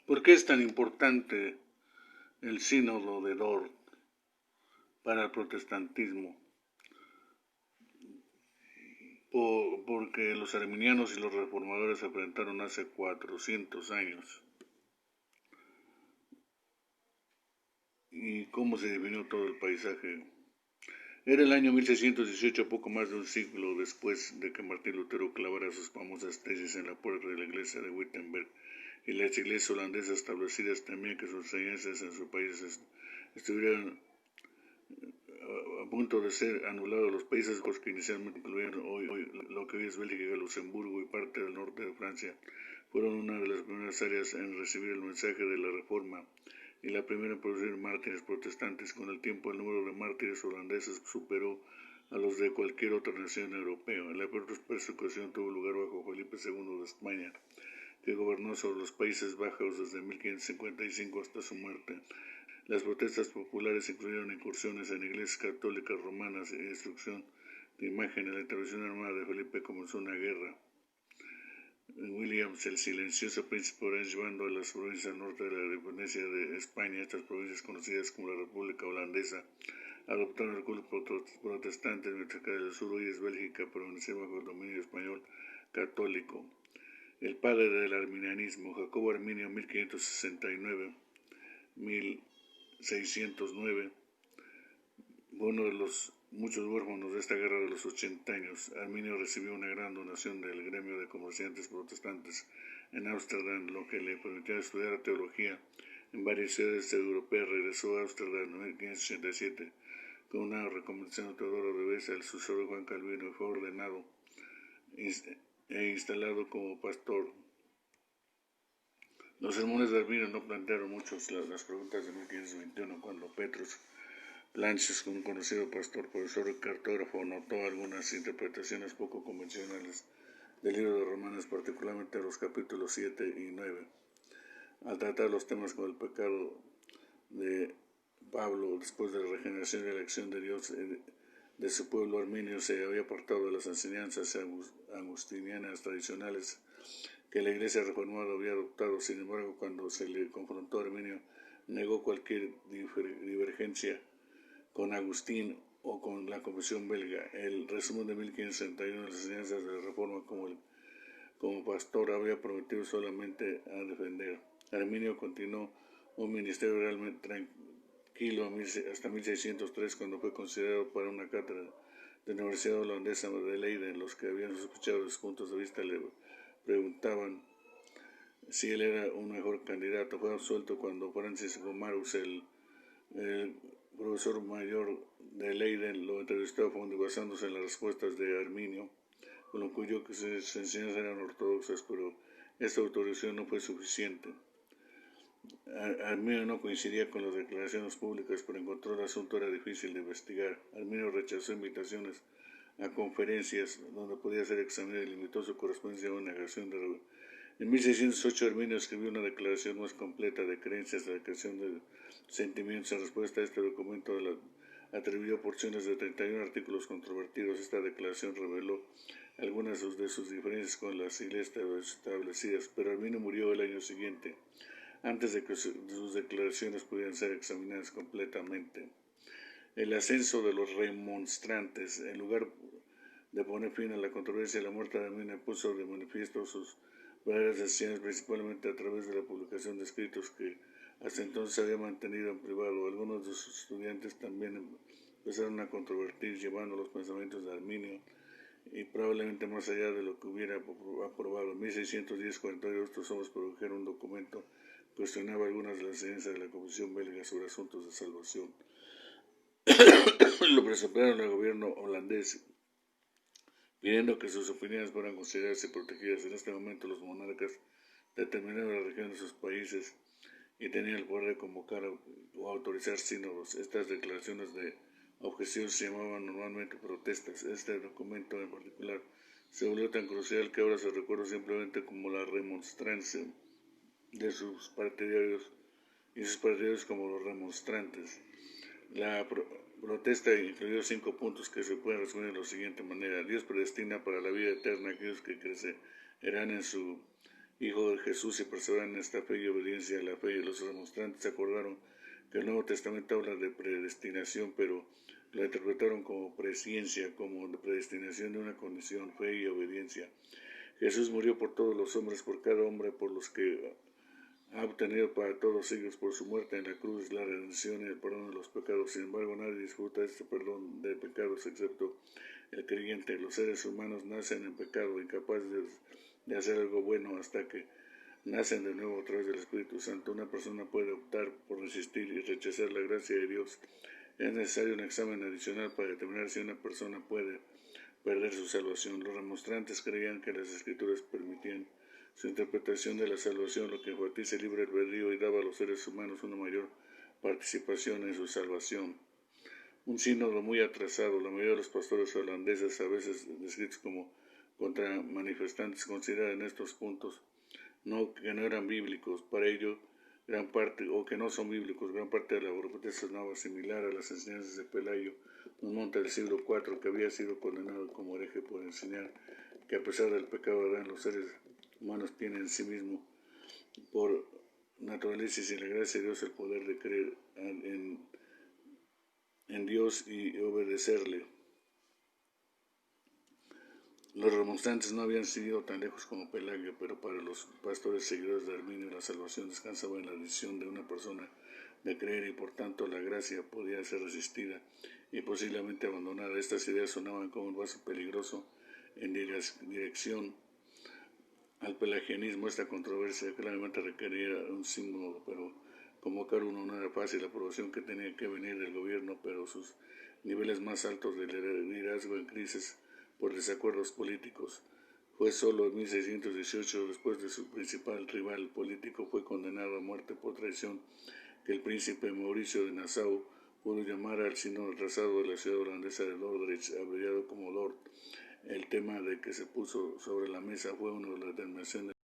¿Por qué es tan importante el sínodo de Dort para el protestantismo? Porque los arminianos y los reformadores se enfrentaron hace 400 años. ¿Y cómo se definió todo el paisaje? Era el año 1618, poco más de un siglo después de que Martín Lutero clavara sus famosas tesis en la puerta de la iglesia de Wittenberg, y las iglesias holandesas establecidas temían que sus enseñanzas en su país estuvieran a punto de ser anulados. Los Países Bajos, que inicialmente incluían lo que hoy es Bélgica, Luxemburgo y parte del norte de Francia, fueron una de las primeras áreas en recibir el mensaje de la Reforma y la primera en producir mártires protestantes. Con el tiempo, el número de mártires holandeses superó a los de cualquier otra nación europea. La persecución tuvo lugar bajo Felipe II de España, que gobernó sobre los Países Bajos desde 1555 hasta su muerte. Las protestas populares incluyeron incursiones en iglesias católicas romanas y destrucción de imágenes. La intervención armada de Felipe comenzó una guerra. Williams, el silencioso príncipe orange, llevando a las provincias al norte de la independencia de España. Estas provincias, conocidas como la República Holandesa, adoptaron el culto protestante, mientras que del sur, hoy es Bélgica, permaneció bajo el dominio español católico. El padre del arminianismo, Jacobo Arminio, 1569-1609, fue uno de los muchos huérfanos de esta guerra de los 80 años. Arminio recibió una gran donación del gremio de comerciantes protestantes en Ámsterdam, lo que le permitió estudiar teología en varias ciudades europeas. Regresó a Ámsterdam en 1587 con una recomendación de Teodoro de Beza, el sucesor de Juan Calvino, y fue ordenado e instalado como pastor. Los sermones de Arminio no plantearon muchas las preguntas de 1521, cuando Petrus Planches, un conocido pastor, profesor y cartógrafo, notó algunas interpretaciones poco convencionales del libro de Romanos, particularmente los capítulos 7 y 9. Al tratar los temas como el pecado de Pablo, después de la regeneración y la elección de Dios de su pueblo, Arminio se había apartado de las enseñanzas agustinianas tradicionales que la iglesia reformada había adoptado. Sin embargo, cuando se le confrontó a Arminio, negó cualquier divergencia con Agustín o con la Confesión belga. El resumen de 1561 de las enseñanzas de la Reforma como pastor había prometido solamente a defender. Arminio continuó un ministerio realmente tranquilo hasta 1603, cuando fue considerado para una cátedra de la Universidad Holandesa de Leiden. Los que habían sospechado de sus puntos de vista le preguntaban si él era un mejor candidato. Fue absuelto cuando Francis Gomarus, el profesor mayor de Leiden, lo entrevistó a fondo basándose en las respuestas de Arminio, concluyó que sus enseñanzas eran ortodoxas, pero esta autorización no fue suficiente. Arminio no coincidía con las declaraciones públicas, pero encontró el asunto era difícil de investigar. Arminio rechazó invitaciones a conferencias donde podía ser examinado y limitó su correspondencia a una negación de. En 1608 Arminio escribió una declaración más completa de creencias de la creación de sentimientos. En respuesta a este documento atribuyó porciones de 31 artículos controvertidos. Esta declaración reveló algunas de sus diferencias con las iglesias establecidas, pero Arminio murió el año siguiente, antes de que sus declaraciones pudieran ser examinadas completamente. El ascenso de los remonstrantes. En lugar de poner fin a la controversia, la muerte de Arminio puso de manifiesto sus verdaderas decisiones, principalmente a través de la publicación de escritos que hasta entonces había mantenido en privado. Algunos de sus estudiantes también empezaron a controvertir, llevando los pensamientos de Arminio y probablemente más allá de lo que hubiera aprobado. En 1610-42 estos hombres produjeron un documento que cuestionaba algunas de las enseñanzas de la Confesión belga sobre asuntos de salvación. Lo presentaron al gobierno holandés, pidiendo que sus opiniones fueran consideradas y protegidas. En este momento los monarcas determinaban la región de sus países y tenían el poder de convocar o autorizar sínodos. Estas declaraciones de objeción se llamaban normalmente protestas. Este documento en particular se volvió tan crucial que ahora se recuerda simplemente como la remonstrancia de sus partidarios y sus partidarios como los remonstrantes. La protesta incluyó 5 puntos que se pueden resumir de la siguiente manera. Dios predestina para la vida eterna a aquellos que crecerán en su hijo de Jesús, y perseveraron en esta fe y obediencia a la fe. Y los remonstrantes acordaron que el Nuevo Testamento habla de predestinación, pero la interpretaron como presciencia, como predestinación de una condición, fe y obediencia. Jesús murió por todos los hombres, por cada hombre, por los que ha obtenido para todos ellos por su muerte en la cruz la redención y el perdón de los pecados. Sin embargo, nadie disfruta este perdón de pecados excepto el creyente. Los seres humanos nacen en pecado, incapaces de hacer algo bueno hasta que nacen de nuevo a través del Espíritu Santo. Una persona puede optar por resistir y rechazar la gracia de Dios. Es necesario un examen adicional para determinar si una persona puede perder su salvación. Los remonstrantes creían que las Escrituras permitían su interpretación de la salvación, lo que enfatiza el libre albedrío y daba a los seres humanos una mayor participación en su salvación. Un sínodo muy atrasado, la mayoría de los pastores holandeses, a veces descritos como contramanifestantes, consideran estos puntos que no eran bíblicos. Para ello, gran parte, o que no son bíblicos, gran parte de la voluntad sonaba similar a las enseñanzas de Pelayo, un monte del siglo IV que había sido condenado como hereje por enseñar que a pesar del pecado de Adán, los seres humanos tienen en sí mismos, por naturaleza y sin la gracia de Dios, el poder de creer en Dios y obedecerle. Los remonstrantes no habían seguido tan lejos como Pelagio, pero para los pastores seguidores de Arminio la salvación descansaba en la decisión de una persona de creer y por tanto la gracia podía ser resistida y posiblemente abandonada. Estas ideas sonaban como un vaso peligroso en dirección al pelagianismo. Esta controversia claramente requería un símbolo, pero convocar uno no era fácil. La aprobación que tenía que venir del gobierno, pero sus niveles más altos de liderazgo en crisis por desacuerdos políticos. Fue solo en 1618, después de su principal rival político fue condenado a muerte por traición, que el príncipe Mauricio de Nassau pudo llamar al sínodo atrasado de la ciudad holandesa de Dordrecht, abreviado como Dort. El tema de que se puso sobre la mesa fue una de las determinaciones